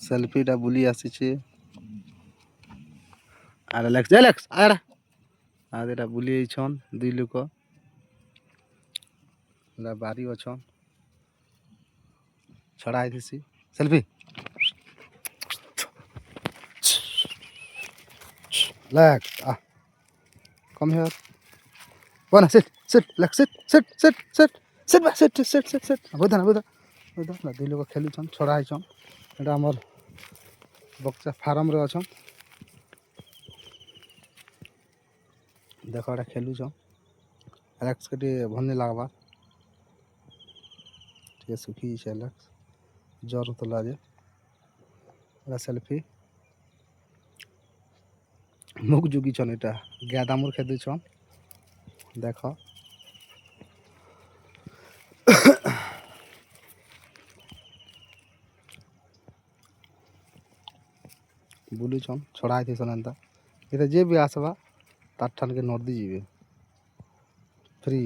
সেলফিটা বুলি আসিছে আর Alex আর এটা বুলি আইছন দুই লোক বাড়ি অছন ছড়া আইতেছি selfie Lex, come here. Wanna sit, Lex, sit. Buda. Na দুই লোক খেলুছন ছড়া আইছন এটা আমার বক্সা ফার্ম রে অছন দেখো এটা খেলুছন Lex কে ভনি লাগবা ঠিক আছে সুখী আছে Lex জ্বর তোলা যে এটা সেলফি মুখ জুগিছন এটা গ্যাদামুর খেদুছন দেখো বুলুছন ছড়া আইতেছন এন্তা এটা যে বি আসবা তার ঠানকে নর্দি যাবে ফ্রি